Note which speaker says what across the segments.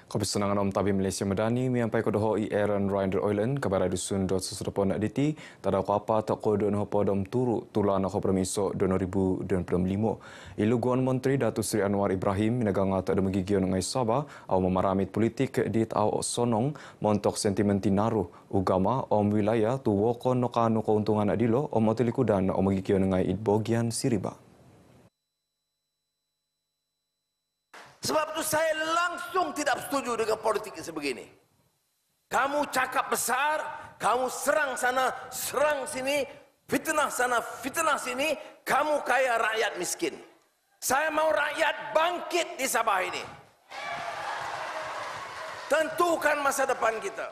Speaker 1: Kepesenangan Om Tabim Malaysia Medani miampai kodoho Aaron Rinder Oilen kabar dusun dot sesudapan diti tada ko apa tak ko don hopo dom turu tulan ko permiso 2025. Ilu Guan Menteri Datuk Seri Anwar Ibrahim minagang tak ada magigion ngai Sabah au memaramit politik di tau sonong montok sentimen tinaru ugama om wilayah tu wokon no kanu keuntungan adilo om otilikudan om magigion ngai idbogian siriba.
Speaker 2: Sebab itu saya langsung tidak setuju dengan politik sebegini. Kamu cakap besar, kamu serang sana, serang sini, fitnah sana, fitnah sini, kamu kaya rakyat miskin. Saya mau rakyat bangkit di Sabah ini. Tentukan masa depan kita.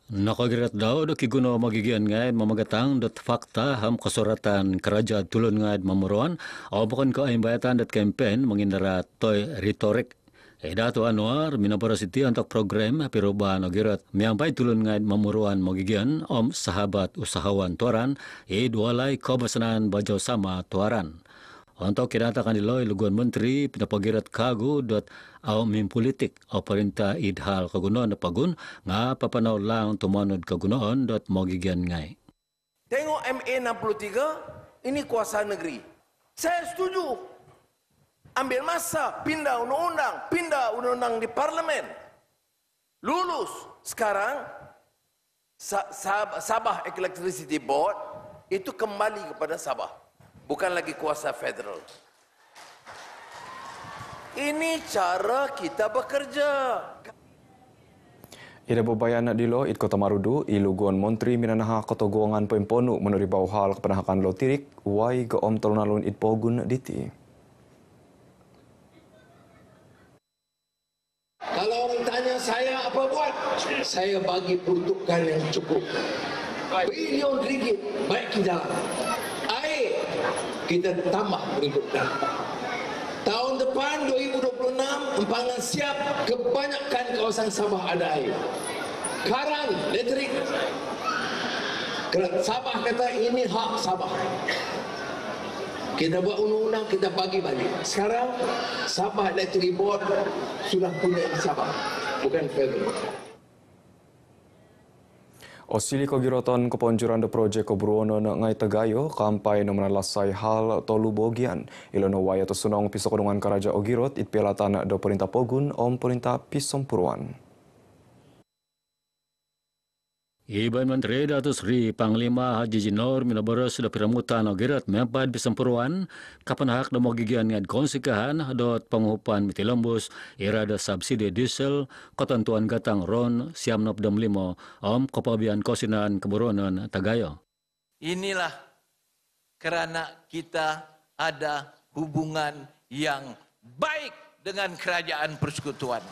Speaker 3: Nakagirat daw do kiguno magigian ngay mamagatang dot fakta ham kasuratan kerajaan tulun ngay mamuruan o bukan ko ay bayatan dot campaign mengindara toy retorik. Dato Anwar minabarasiti untuk program perubahan nagirat miampay tulun ngay mamuruan magigian om sahabat usahawan tuaran dualay kabasanan bajaw sama tuaran. Untuk kinatakan nilo iluguan menteri pinapagirat kago dot aw min politik o perintah idhal kagunoon na pagun nga papanaw lang tumanod kagunoon dot magigyan ngay.
Speaker 2: Tengok MA 63 ini kuasa negeri. Saya setuju. Ambil masa, pindah undang-undang di parlemen. Lulus. Sekarang Sabah Electricity Board itu kembali kepada Sabah. Bukan lagi kuasa federal. Ini cara kita bekerja.
Speaker 1: Ida bebayana dilo it Kota Marudu iluguan Menteri minanaha Kota Guangan Pemponu menuri bau hal kepenahakan lotirik wai ke om tolunalun it pogun diti.
Speaker 4: Kalau orang tanya saya apa buat, saya bagi peruntukan yang cukup. Bilion ringgit baik kita. Kita tambah peruntukan. Tahun depan 2026 empangan siap kebanyakan kawasan Sabah ada air. Karang, elektrik. Sabah kata ini hak Sabah. Kita buat undang-undang, kita bagi balik. Sekarang Sabah Electric Board sudah punya di Sabah, bukan federal.
Speaker 1: Osili kogiroton keponjuran de projek kobruono na ngai Tegayo kampai no menalasai hal tolu bogian ilono waya to sunong piso kodungan karaja ogirot it pelatan do perintah pogun om perintah pisompuruan.
Speaker 3: Iban Menteri Datuk Seri Panglima Haji Jinor minabaros da piramutan ogirat mempad pisompuruan kapan hak do magigian ngad konsikahan dot panguhupan mitilambus irada subsidi diesel ketentuan gatang ron siam 65 om kepabian kosinan keburonan Tagayo.
Speaker 2: Inilah kerana kita ada hubungan yang baik dengan kerajaan persekutuan.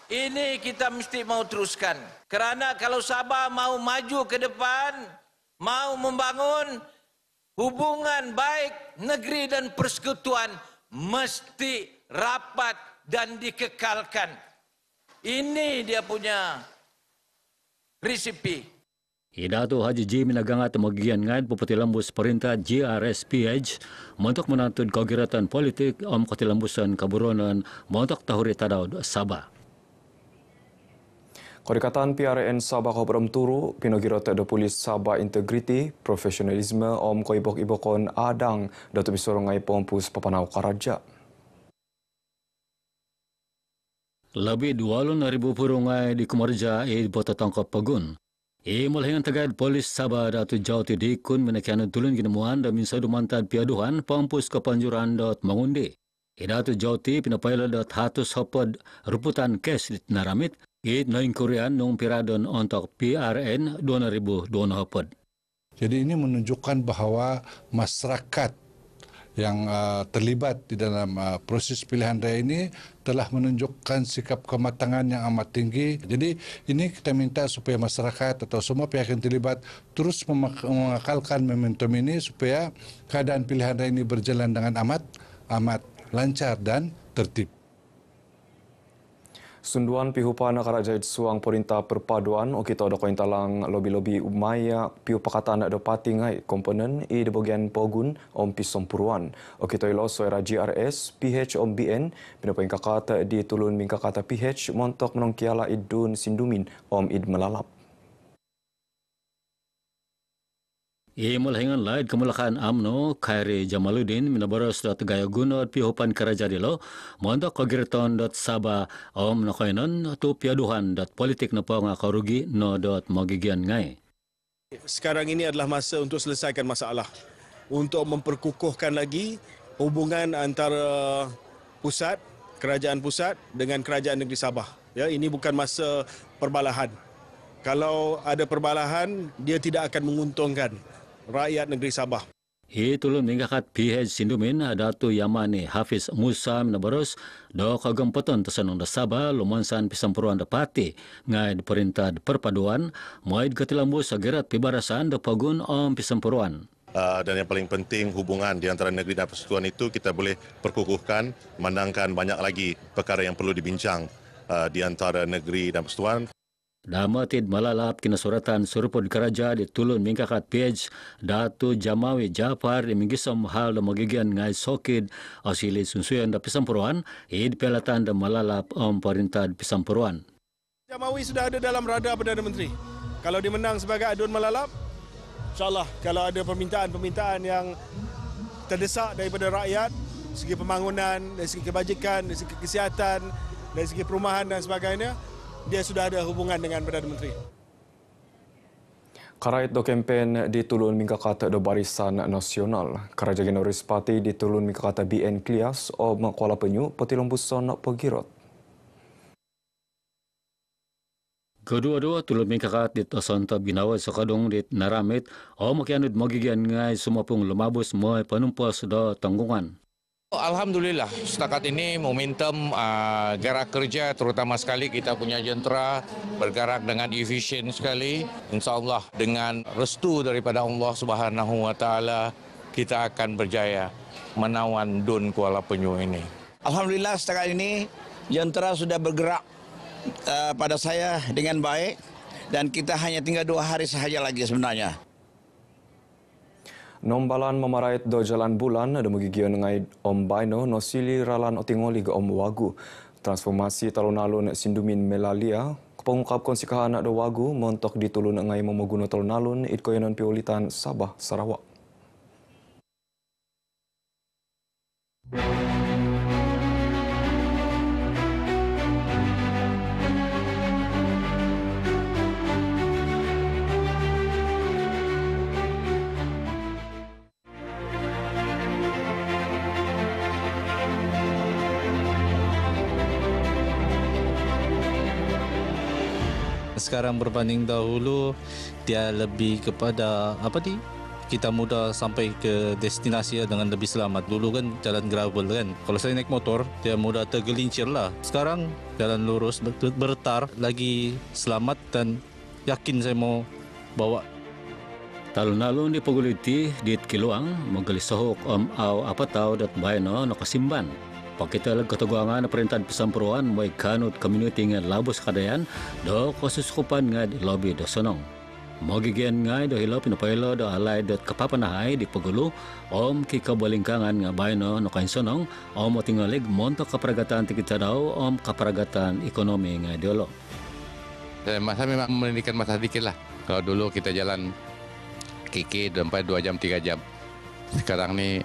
Speaker 2: Ini kita mesti mau teruskan. Kerana kalau Sabah mau maju ke depan, mau membangun hubungan baik negeri dan persekutuan, mesti rapat dan dikekalkan. Ini dia punya resipi.
Speaker 3: Dato Haji J minagangat magigian ngad pupatilambus perintah GRSPH untuk menantud kogiratan politik om katilambusan kaburonan montok tahuri tadaw Sabah.
Speaker 1: Kodikatan PRN Sabah ko turu pinogirot do polis Sabah integriti profesionalisme om ko ibok-ibokon adang dato bisorong ngai pompus papanaw karaja.
Speaker 3: Lebih 2,000 purungai di Kumarja bota tangkap pagun. Mulai tagad polis Sabah datu jauh tidikun menekian tulun ginemuan dan minsa dumantad piaduhan pompus kepanjuran dot mengundi. Datu jauh ti pinapayla dot hatus hopod ruputan kes di naramit. Noing Korean nung piradon untuk PRN 2024.
Speaker 5: Jadi ini menunjukkan bahawa masyarakat yang terlibat di dalam proses pilihan raya ini telah menunjukkan sikap kematangan yang amat tinggi. Jadi ini kita minta supaya masyarakat atau semua pihak yang terlibat terus mengakalkan momentum ini supaya keadaan pilihan raya ini berjalan dengan amat lancar dan tertib.
Speaker 1: Sunduan pihupan Karajait Suang Perintah Perpaduan kita ada koin talang lobi-lobi umaya pihu pakatan ada pati ngai komponen di bagian pogun om pisompuruan. Kita ilo soera GRS PH om BN pinapain kakata di tulun min kakata PH montok menongkiala idun sindumin om id melalap.
Speaker 3: Mulhingan laid kemulakan AMNO Khairi Jamaluddin minabaros dot gaya gunod pihupan kerajadilo montok kogirton.saba om nakoinon tu piaduhan dot politik na po nga karugi no dot magigian ngai.
Speaker 6: Sekarang ini adalah masa untuk selesaikan masalah, untuk memperkukuhkan lagi hubungan antara pusat, kerajaan pusat dengan kerajaan negeri Sabah. Ya, ini bukan masa perbalahan. Kalau ada perbalahan, dia tidak akan menguntungkan rakyat negeri Sabah.
Speaker 3: Tulun minggakat PH Sindumin Datu Yamani Hafiz Musa minabaros do kagampoton tasanong da Sabah lumansan pisampuruan da pati ngai perintah perpaduan moid katilambus agerat pibarasan da pagun om pisampuruan.
Speaker 7: Dan yang paling penting hubungan di antara negeri dan persekutuan itu kita boleh perkukuhkan, memandangkan banyak lagi perkara yang perlu dibincang di antara negeri dan persekutuan.
Speaker 3: Damatid malalap kinasuratan surupod karaja di tulun mingkakat PH Datu Jamawi Jafar di minggisom hal da magigian ngai sokid asili sunsuyan da pisampuruan id pelatan da malalap om perintah pisampuruan.
Speaker 6: Jamawi sudah ada dalam radar Perdana Menteri. Kalau dia menang sebagai adun malalap, insyaAllah kalau ada permintaan-permintaan yang terdesak daripada rakyat, segi pembangunan, dari segi kebajikan, dari segi kesihatan, dari segi perumahan dan sebagainya, dia sudah ada hubungan dengan Perdana Menteri.
Speaker 1: Karait do kempen di tulun mingkakata do Barisan Nasional. Karaja Genoris Parti di tulun mingkakata BN Klias o Kuala Penyu petilombuson pegirot.
Speaker 3: Kedua-dua tulun mingkakat di Tosonto Binawa Sokadong di Naramit o makianud magigian ngai sumapung lumabus moy panumpos do tanggungan.
Speaker 8: Alhamdulillah, setakat ini momentum gerak kerja terutama sekali kita punya jentera bergerak dengan efisien sekali. InsyaAllah dengan restu daripada Allah Subhanahu Wa Taala kita akan berjaya menawan DUN Kuala Penyu ini.
Speaker 9: Alhamdulillah setakat ini jentera sudah bergerak pada saya dengan baik dan kita hanya tinggal 2 hari sahaja lagi sebenarnya.
Speaker 1: Nombalan memarait do jalan bulan ada magigian ngai om baino nosili ralan otingoli ga om wagu. Transformasi talun-alun sindumin melalia pengungkap konsikahan do wagu montok ditulun ngai memoguno talun-alun itkoyanan piulitan Sabah Sarawak.
Speaker 10: Sekarang berbanding dahulu dia lebih kepada kita mudah sampai ke destinasi dengan lebih selamat. Dulu kan jalan gravel kan. Kalau saya naik motor dia mudah tergelincir lah. Sekarang jalan lurus bertar lagi selamat dan yakin saya mau bawa.
Speaker 3: Talun-alun di paguliti di Kiluang magalisahok om aw apataw dat bayno nakasimban. Pakita lag katugangan na perintah pisampuruan may kanut community nga labos kadayan do kasuskupan nga di lobby do sonong. Magigian nga do hilo pinapaylo do alay dot kapapanahay di pagulo om kikabalingkangan nga bayno no kain sonong om tingalig monto kaparagatan tikita daw om kaparagatan ekonomi nga diolo.
Speaker 8: Masa memang meningkat masa sedikit lah. Kalau dulu kita jalan kiki sampai 2 jam 3 jam. Sekarang ni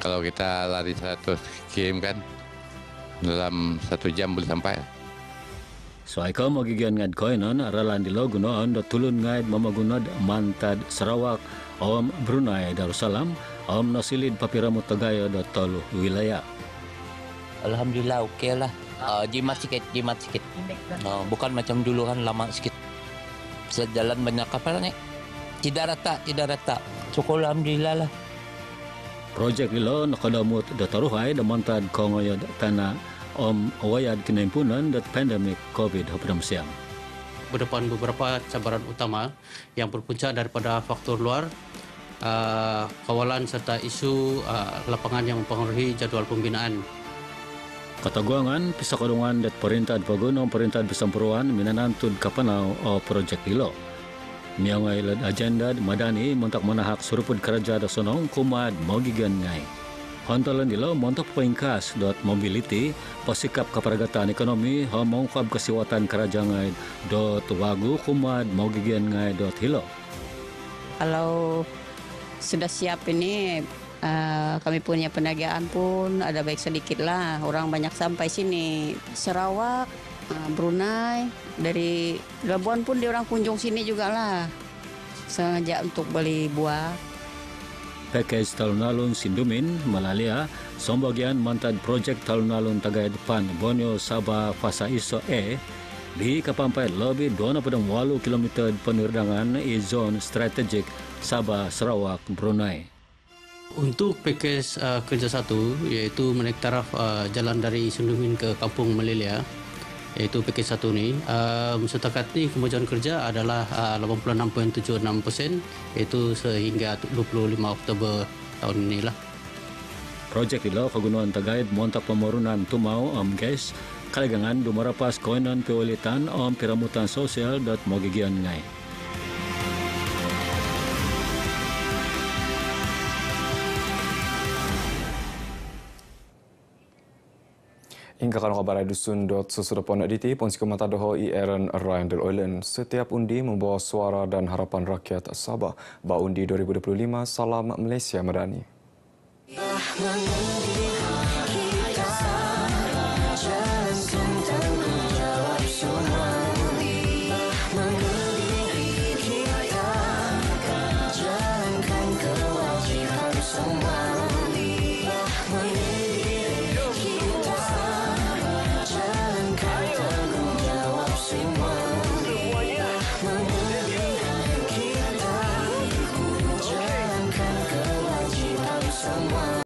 Speaker 8: kalau kita lari 100 km kan dalam 1 jam boleh sampai.
Speaker 3: So ikaw magigian ngad koinon aralan di logunoon do tulun ngad mamagunod Mantad Sarawak om Brunei Darussalam om nasilid papiramut Tagayo do tolu wilayah.
Speaker 11: Alhamdulillah okey lah. Jimat sikit. Bukan macam dulu kan lama sikit. Sejalan banyak kapal ni. Tidak rata. Syukur alhamdulillah lah.
Speaker 3: Projek ilo nakadamot da taruhay da Mantad kongoyod tanah om awayad kinahimpunan dat pandemik COVID-19.
Speaker 12: Berdepan beberapa cabaran utama yang berpunca daripada faktor luar, kawalan serta isu lapangan yang mempengaruhi jadual pembinaan.
Speaker 3: Kataguangan, pisakadungan dat perintah pagunong perintah bisampuruan minanantud kapanau o projek ilo. Miyangay lad agenda madani montak manahak surupud keraja da sonong kumad mogigan ngay. Hontalan ilo montak paingkas dot mobility pasikap kaparagatan ekonomi homongkab kasiwatan keraja ngay dot wagu kumad mogigan ngay dot hilo.
Speaker 13: Kalau sudah siap ini kami punya penagaan pun ada baik sedikit lah, orang banyak sampai sini. Sarawak, Brunei, dari Labuan pun dia orang kunjung sini juga lah, sengaja untuk beli buah.
Speaker 3: Package talun-alun Sindumin, Malalia, sombagian mantan projek talun-alun Tagay Depan, Borneo, Sabah, Fasa Iso di kapampai lebih 2.8 km penirdangan zon strategik Sabah, Sarawak, Brunei.
Speaker 12: Untuk package kerja satu, iaitu menaik taraf jalan dari Sindumin ke Kampung Melilia, iaitu package satu ni, setakat ni kemajuan kerja adalah 86.76%, iaitu sehingga 25 Oktober tahun inilah.
Speaker 3: Projek ilo kagunaan Tagay montak pemorunan tumau gas kalagangan dumarapas koinan pewalitan piramutan sosial dot mogigian ngay.
Speaker 1: Hingga kalau kabar dusun sesudah pon DT ponsi komata doho Aaron Ryder Oilen setiap undi membawa suara dan harapan rakyat Sabah. Ba undi 2025 salam Malaysia Madani.